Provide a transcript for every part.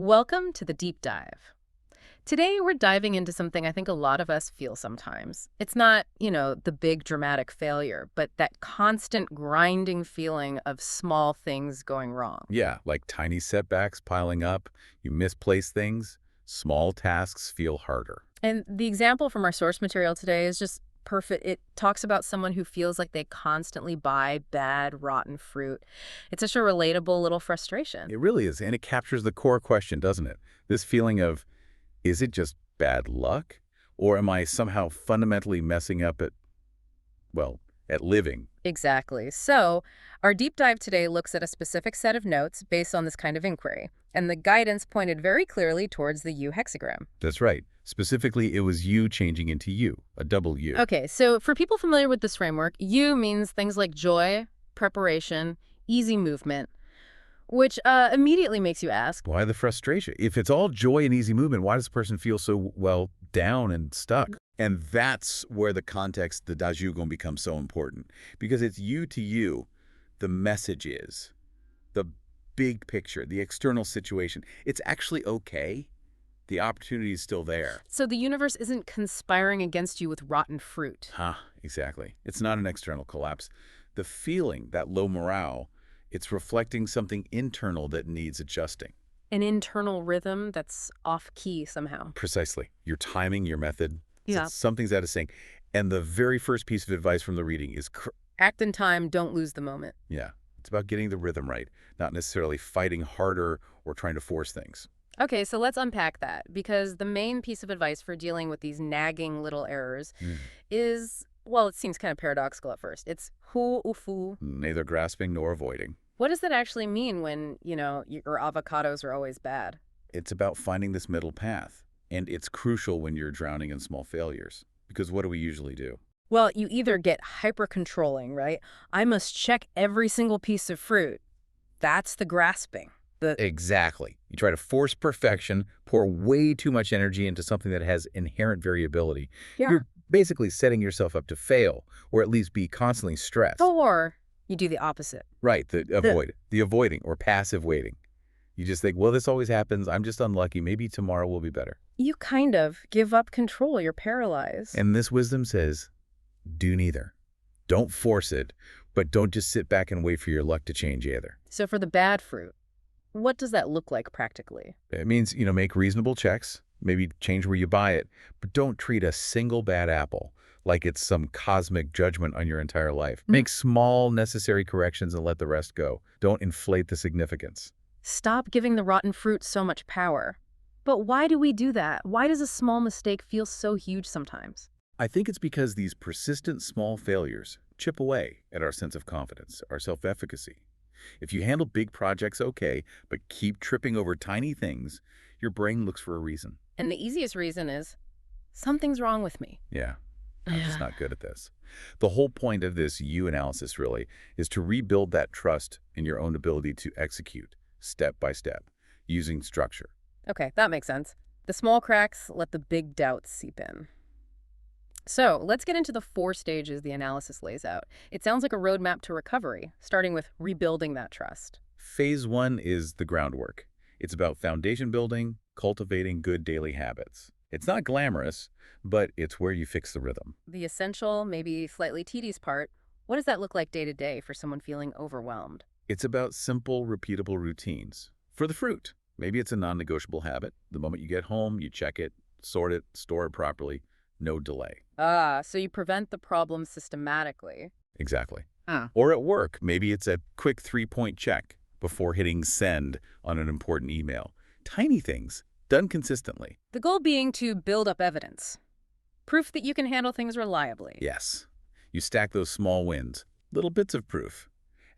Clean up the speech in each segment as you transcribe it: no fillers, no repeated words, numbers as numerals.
Welcome to the deep dive. Today, we're diving into something I think a lot of us feel sometimes. It's not, the big dramatic failure, but that constant grinding feeling of small things going wrong. Yeah, like tiny setbacks piling up, you misplace things, small tasks feel harder. And the example from our source material today is just perfect. It talks about someone who feels like they constantly buy bad, rotten fruit. It's such a relatable little frustration. It really is, and it captures the core question, doesn't it? This feeling of, is it just bad luck? Or am I somehow fundamentally messing up at living? Exactly. So, our deep dive today looks at a specific set of notes based on this kind of inquiry, and the guidance pointed very clearly towards the U hexagram. That's right. Specifically, it was you changing into you, a double U. Okay, so for people familiar with this framework, U means things like joy, preparation, easy movement, which immediately makes you ask, Why the frustration? If it's all joy and easy movement, why does the person feel so, down and stuck? And that's where the context, the dazhugon, becomes so important. Because it's you to you, the message is, the big picture, the external situation. It's actually okay. The opportunity is still there. so the universe isn't conspiring against you with rotten fruit. Exactly. It's not an external collapse. The feeling, that low morale, it's reflecting something internal that needs adjusting. An internal rhythm that's off-key somehow. Precisely. Your timing, your method, Yeah. something's out of sync. And the very first piece of advice from the reading is, Act in time, don't lose the moment. it's about getting the rhythm right, not necessarily fighting harder or trying to force things. Okay, so let's unpack that, because the main piece of advice for dealing with these nagging little errors is, well, it seems kind of paradoxical at first. It's hu ufu. Neither grasping nor avoiding. What does that actually mean when, your avocados are always bad? It's about finding this middle path. And it's crucial when you're drowning in small failures. Because what do we usually do? Well, you either get hyper-controlling, right? I must check every single piece of fruit. That's the grasping. Exactly. You try to force perfection, pour way too much energy into something that has inherent variability. Yeah. You're basically setting yourself up to fail, or at least be constantly stressed. Or you do the opposite. Right, the avoiding or passive waiting. You just think, well, this always happens. I'm just unlucky. Maybe tomorrow will be better. You kind of give up control. You're paralyzed. And this wisdom says, do neither. Don't force it, but don't just sit back and wait for your luck to change either. So for the bad fruit, what does that look like practically? It means, make reasonable checks, maybe change where you buy it, but don't treat a single bad apple like it's some cosmic judgment on your entire life. Make small, necessary corrections and let the rest go. Don't inflate the significance. Stop giving the rotten fruit so much power. But why do we do that? Why does a small mistake feel so huge sometimes? I think it's because these persistent small failures chip away at our sense of confidence, our self-efficacy. If you handle big projects okay, but keep tripping over tiny things, your brain looks for a reason. And the easiest reason is, something's wrong with me. Yeah, I'm just not good at this. The whole point of this U analysis really is to rebuild that trust in your own ability to execute step by step using structure. Okay, that makes sense. The small cracks let the big doubts seep in. So let's get into the 4 stages the analysis lays out. It sounds like a roadmap to recovery, starting with rebuilding that trust. Phase 1 is the groundwork. It's about foundation building, cultivating good daily habits. It's not glamorous, but it's where you fix the rhythm. The essential, maybe slightly tedious part, what does that look like day to day for someone feeling overwhelmed? It's about simple, repeatable routines. For the fruit, maybe it's a non-negotiable habit. The moment you get home, you check it, sort it, store it properly, no delay. So you prevent the problem systematically. Exactly. Or at work, maybe it's a quick 3-point check before hitting send on an important email. Tiny things, done consistently. The goal being to build up evidence. Proof that you can handle things reliably. Yes. You stack those small wins, little bits of proof,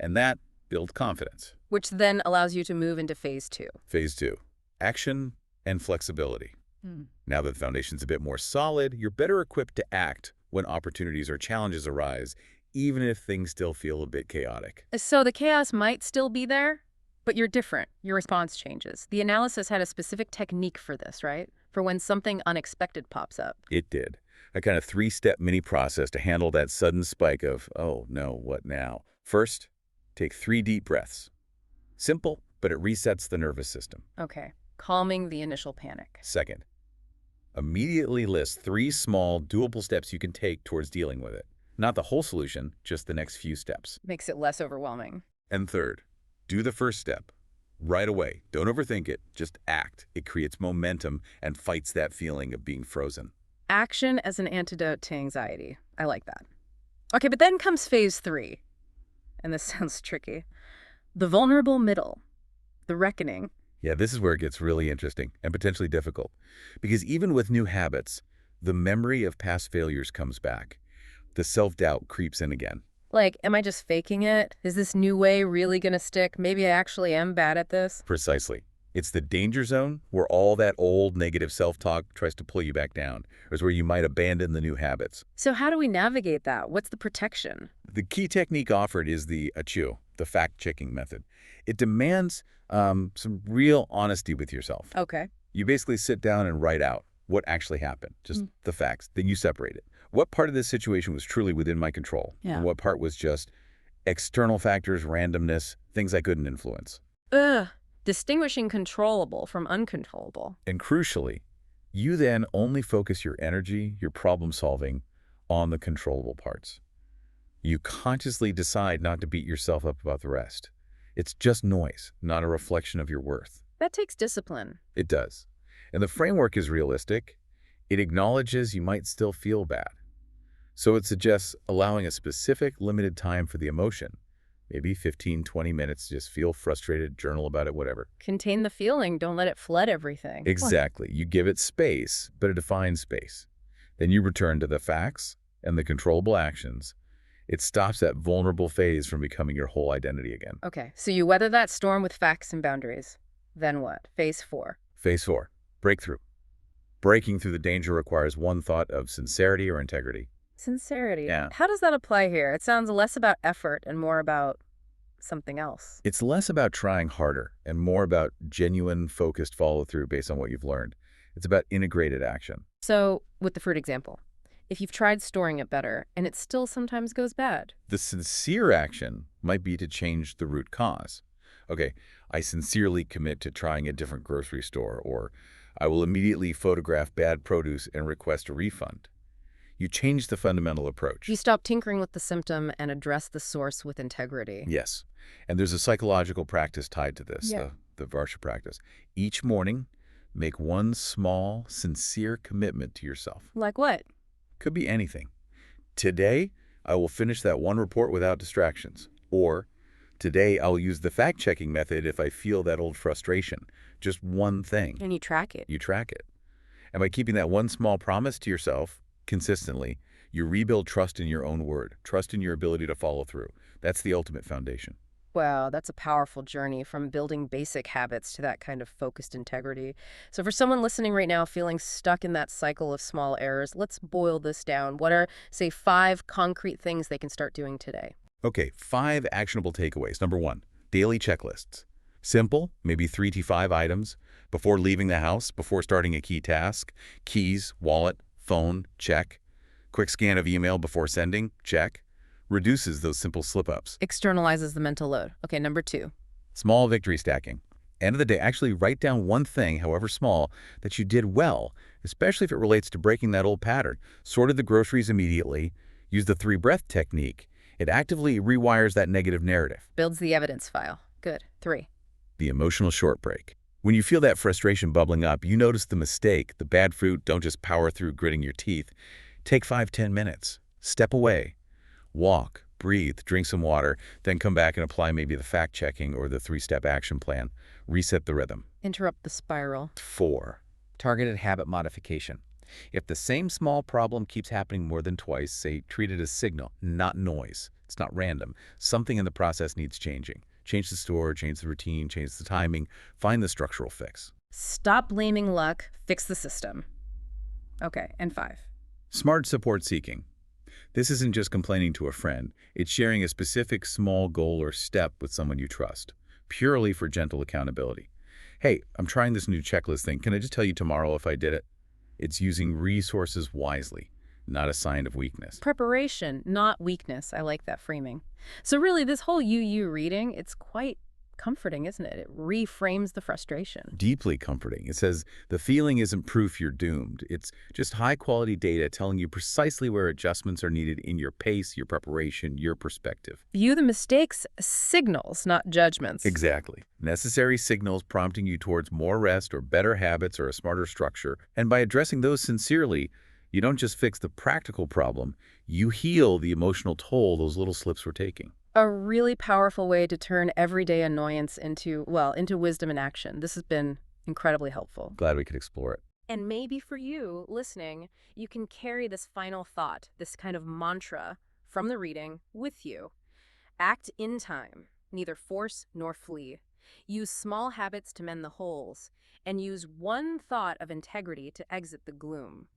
and that builds confidence. Which then allows you to move into phase 2. Phase 2, action and flexibility. Now that the foundation's a bit more solid, you're better equipped to act when opportunities or challenges arise, even if things still feel a bit chaotic. So the chaos might still be there, but you're different. Your response changes. The analysis had a specific technique for this, right? For when something unexpected pops up. It did. A kind of 3-step mini process to handle that sudden spike of, oh no, what now? First, take 3 deep breaths. Simple, but it resets the nervous system. Okay. calming the initial panic. Second, immediately list 3 small, doable steps you can take towards dealing with it. Not the whole solution, just the next few steps. Makes it less overwhelming. And third, do the first step right away. Don't overthink it, just act. It creates momentum and fights that feeling of being frozen. Action as an antidote to anxiety. I like that. Okay, but then comes phase 3. And this sounds tricky. The vulnerable middle. The reckoning. Yeah, this is where it gets really interesting and potentially difficult. Because even with new habits, the memory of past failures comes back. The self-doubt creeps in again. Like, am I just faking it? Is this new way really going to stick? Maybe I actually am bad at this. Precisely. It's the danger zone where all that old negative self-talk tries to pull you back down, or is where you might abandon the new habits. So how do we navigate that? What's the protection? The key technique offered is the ACHU, the fact-checking method. It demands some real honesty with yourself. Okay. You basically sit down and write out what actually happened, just the facts. Then you separate it. What part of this situation was truly within my control? Yeah. And what part was just external factors, randomness, things I couldn't influence? Distinguishing controllable from uncontrollable. And crucially, you then only focus your energy, your problem solving on the controllable parts. You consciously decide not to beat yourself up about the rest. It's just noise, not a reflection of your worth. That takes discipline. It does. And the framework is realistic. It acknowledges you might still feel bad. So it suggests allowing a specific limited time for the emotion. Maybe 15, 20 minutes, just feel frustrated, journal about it, whatever. Contain the feeling. Don't let it flood everything. Exactly. You give it space, but a defined space. Then you return to the facts and the controllable actions. It stops that vulnerable phase from becoming your whole identity again. Okay, so you weather that storm with facts and boundaries. Then what? Phase 4. Phase 4, breakthrough. Breaking through the danger requires one thought of sincerity or integrity. Sincerity. Yeah. How does that apply here? It sounds less about effort and more about something else. It's less about trying harder and more about genuine, focused follow-through based on what you've learned. It's about integrated action. So, with the fruit example, if you've tried storing it better and it still sometimes goes bad. The sincere action might be to change the root cause. Okay, I sincerely commit to trying a different grocery store, or I will immediately photograph bad produce and request a refund. You change the fundamental approach. You stop tinkering with the symptom and address the source with integrity. Yes, and there's a psychological practice tied to this, the Varsha practice. Each morning, make one small, sincere commitment to yourself. Like what? Could be anything. Today, I will finish that one report without distractions. Or, today, I'll use the fact-checking method if I feel that old frustration. Just one thing. And you track it. You track it. And by keeping that one small promise to yourself consistently, you rebuild trust in your own word, trust in your ability to follow through. That's the ultimate foundation. Wow, that's a powerful journey from building basic habits to that kind of focused integrity. So for someone listening right now feeling stuck in that cycle of small errors, let's boil this down. What are, say, 5 concrete things they can start doing today? Okay, 5 actionable takeaways. Number 1, daily checklists. Simple, maybe 3 to 5 items. Before leaving the house, before starting a key task. Keys, wallet, phone, check. Quick scan of email before sending, check. Reduces those simple slip-ups. Externalizes the mental load. Okay, number 2. Small victory stacking. End of the day, actually write down one thing, however small, that you did well, especially if it relates to breaking that old pattern. Sorted the groceries immediately. Use the 3-breath technique. It actively rewires that negative narrative. Builds the evidence file. Good. 3. The emotional short break. When you feel that frustration bubbling up, you notice the mistake, the bad fruit. Don't just power through gritting your teeth. Take 5-10 minutes. Step away. Walk, breathe, drink some water, then come back and apply maybe the fact-checking or the 3-step action plan. Reset the rhythm. Interrupt the spiral. 4, targeted habit modification. If the same small problem keeps happening more than twice, say, treat it as signal, not noise. It's not random. Something in the process needs changing. Change the store, change the routine, change the timing. Find the structural fix. Stop blaming luck. Fix the system. Okay, and 5. Smart support seeking. This isn't just complaining to a friend. It's sharing a specific small goal or step with someone you trust, purely for gentle accountability. Hey, I'm trying this new checklist thing. Can I just tell you tomorrow if I did it? It's using resources wisely, not a sign of weakness. Preparation, not weakness. I like that framing. So really, this whole UU reading, it's quite comforting, isn't it? It reframes the frustration. Deeply comforting. It says the feeling isn't proof you're doomed. It's just high-quality data telling you precisely where adjustments are needed in your pace, your preparation, your perspective. View the mistakes as signals, not judgments. Exactly. Necessary signals prompting you towards more rest or better habits or a smarter structure. And by addressing those sincerely, you don't just fix the practical problem, you heal the emotional toll those little slips were taking. A really powerful way to turn everyday annoyance into, well, into wisdom in action. This has been incredibly helpful. Glad we could explore it. And maybe for you, listening, you can carry this final thought, this kind of mantra from the reading with you. Act in time, neither force nor flee. Use small habits to mend the holes, and use one thought of integrity to exit the gloom.